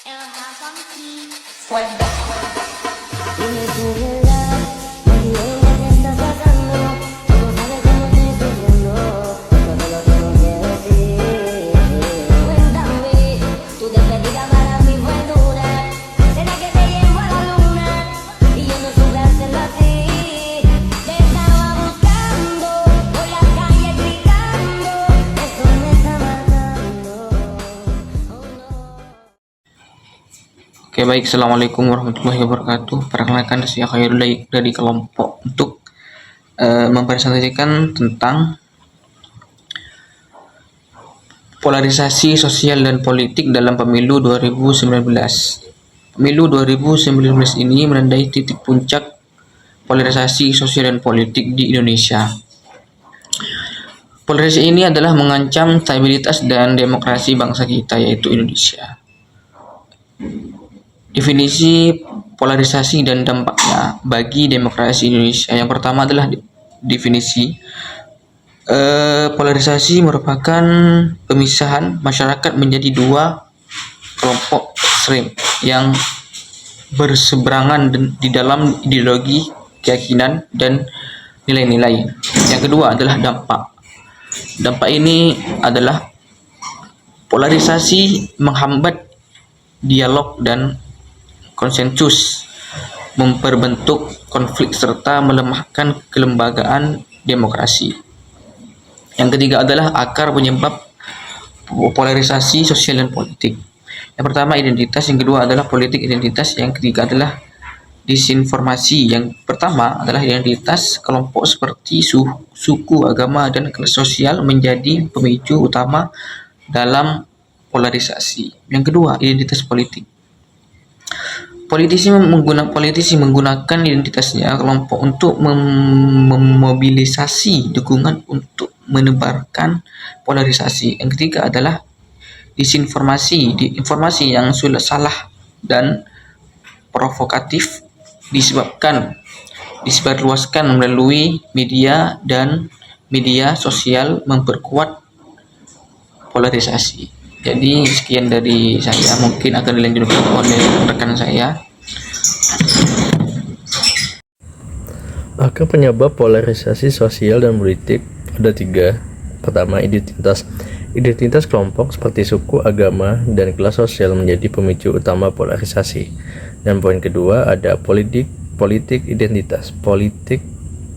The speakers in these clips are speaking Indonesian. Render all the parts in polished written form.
Dime tu verdad, nadie te está sacando. Tú no sabes cómo estoy sufriendo, eso te lo tengo que decir. Cuéntame, tu despedida para mí fue dura. Será que te llevo a la luna y yo no supe hacerlo así. Te estaba buscando por la calle gritando, eso me está matando. Oh no. Oke baik, Assalamualaikum warahmatullahi wabarakatuh. Perkenalkan saya Khairul dari kelompok untuk mempresentasikan tentang polarisasi sosial dan politik dalam pemilu 2019. Pemilu 2019 ini menandai titik puncak polarisasi sosial dan politik di Indonesia. Polarisasi ini adalah mengancam stabilitas dan demokrasi bangsa kita, yaitu Indonesia. Definisi polarisasi dan dampaknya bagi demokrasi Indonesia. Yang pertama adalah definisi polarisasi merupakan pemisahan masyarakat menjadi dua kelompok ekstrem yang berseberangan di dalam ideologi, keyakinan, dan nilai-nilai. Yang kedua adalah dampak. Dampak ini adalah polarisasi menghambat dialog dan konsensus, memperbentuk konflik serta melemahkan kelembagaan demokrasi. Yang ketiga adalah akar penyebab polarisasi sosial dan politik. Yang pertama identitas, yang kedua adalah politik identitas, yang ketiga adalah disinformasi. Yang pertama adalah identitas kelompok seperti suku, agama, dan kelas sosial menjadi pemicu utama dalam polarisasi. Yang kedua, identitas politik. Politisi menggunakan identitasnya kelompok untuk memobilisasi dukungan untuk menebarkan polarisasi. Yang ketiga adalah disinformasi. Informasi yang sudah salah dan provokatif disebarluaskan melalui media dan media sosial memperkuat polarisasi. Jadi sekian dari saya, mungkin akan dilanjutkan oleh rekan saya. Akar penyebab polarisasi sosial dan politik ada tiga. Pertama, identitas. Identitas kelompok seperti suku, agama, dan kelas sosial menjadi pemicu utama polarisasi. Dan poin kedua ada politik identitas. Politik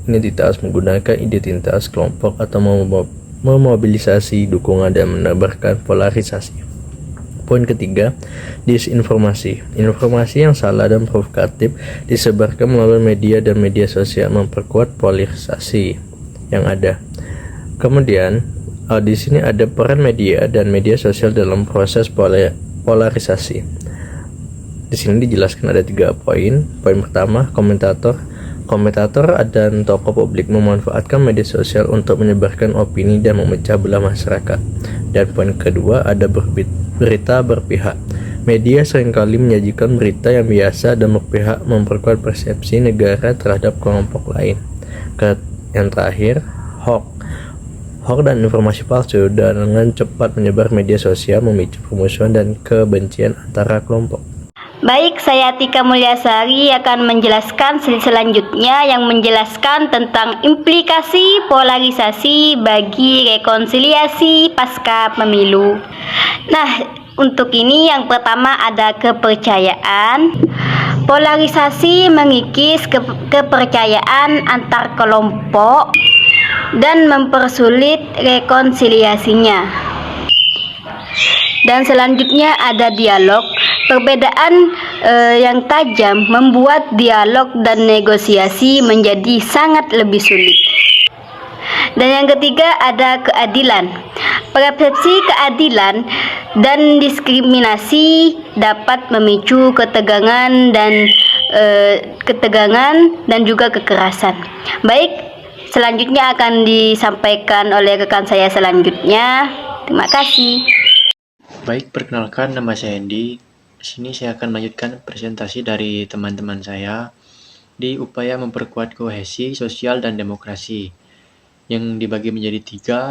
identitas menggunakan identitas kelompok atau memobilisasi dukungan dan menebarkan polarisasi. Poin ketiga, disinformasi. Informasi yang salah dan provokatif disebarkan melalui media dan media sosial memperkuat polarisasi yang ada. Kemudian di sini ada peran media dan media sosial dalam proses polarisasi. Di sini dijelaskan ada 3 poin. Poin pertama, komentator dan tokoh publik memanfaatkan media sosial untuk menyebarkan opini dan memecah belah masyarakat. Dan poin kedua ada berita berpihak. Media seringkali menyajikan berita yang biasa dan berpihak, memperkuat persepsi negara terhadap kelompok lain. Yang terakhir, hoax dan informasi palsu dengan cepat menyebar media sosial, memicu permusuhan dan kebencian antara kelompok. Baik, saya Tika Mulyasari akan menjelaskan selanjutnya yang menjelaskan tentang implikasi polarisasi bagi rekonsiliasi pasca pemilu. Nah, untuk ini yang pertama ada kepercayaan. Polarisasi mengikis kepercayaan antar kelompok dan mempersulit rekonsiliasinya. Dan selanjutnya ada dialog. Perbedaan yang tajam membuat dialog dan negosiasi menjadi sangat lebih sulit. Dan yang ketiga ada keadilan. Persepsi keadilan dan diskriminasi dapat memicu ketegangan dan juga kekerasan. Baik, selanjutnya akan disampaikan oleh rekan saya selanjutnya. Terima kasih. Baik, perkenalkan nama saya Hendy. Di sini saya akan melanjutkan presentasi dari teman-teman saya di upaya memperkuat kohesi sosial dan demokrasi yang dibagi menjadi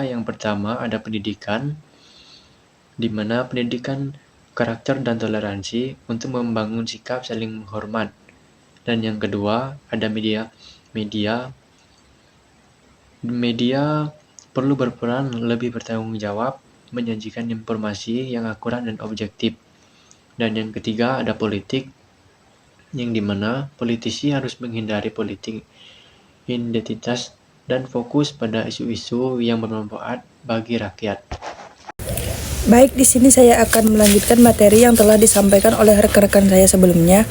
3. Yang pertama ada pendidikan, di mana pendidikan karakter dan toleransi untuk membangun sikap saling menghormat. Dan yang kedua, ada media. Media perlu berperan lebih bertanggung jawab, menyajikan informasi yang akurat dan objektif. Dan yang ketiga, ada politik, yang dimana politisi harus menghindari politik identitas dan fokus pada isu-isu yang bermanfaat bagi rakyat. Baik, di sini saya akan melanjutkan materi yang telah disampaikan oleh rekan-rekan saya sebelumnya.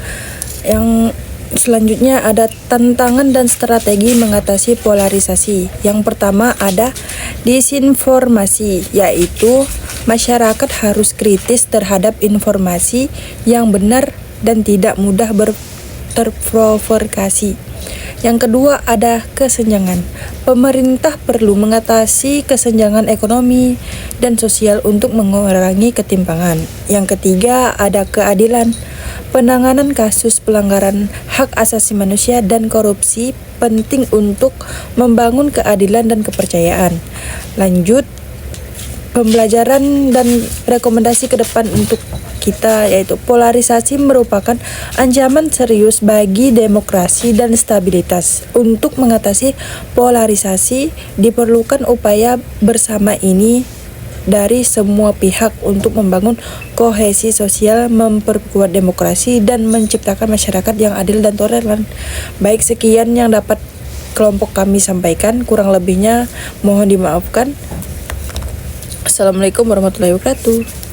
Yang selanjutnya ada tantangan dan strategi mengatasi polarisasi. Yang pertama ada disinformasi, yaitu masyarakat harus kritis terhadap informasi yang benar dan tidak mudah terprovokasi. Yang kedua ada kesenjangan. Pemerintah perlu mengatasi kesenjangan ekonomi dan sosial untuk mengurangi ketimpangan. Yang ketiga ada keadilan. Penanganan kasus pelanggaran hak asasi manusia dan korupsi penting untuk membangun keadilan dan kepercayaan. Lanjut, pembelajaran dan rekomendasi ke depan untuk kita, yaitu polarisasi merupakan ancaman serius bagi demokrasi dan stabilitas. Untuk mengatasi polarisasi diperlukan upaya bersama ini dari semua pihak untuk membangun kohesi sosial, memperkuat demokrasi, dan menciptakan masyarakat yang adil dan toleran. Baik, sekian yang dapat kelompok kami sampaikan, kurang lebihnya mohon dimaafkan. Assalamualaikum warahmatullahi wabarakatuh.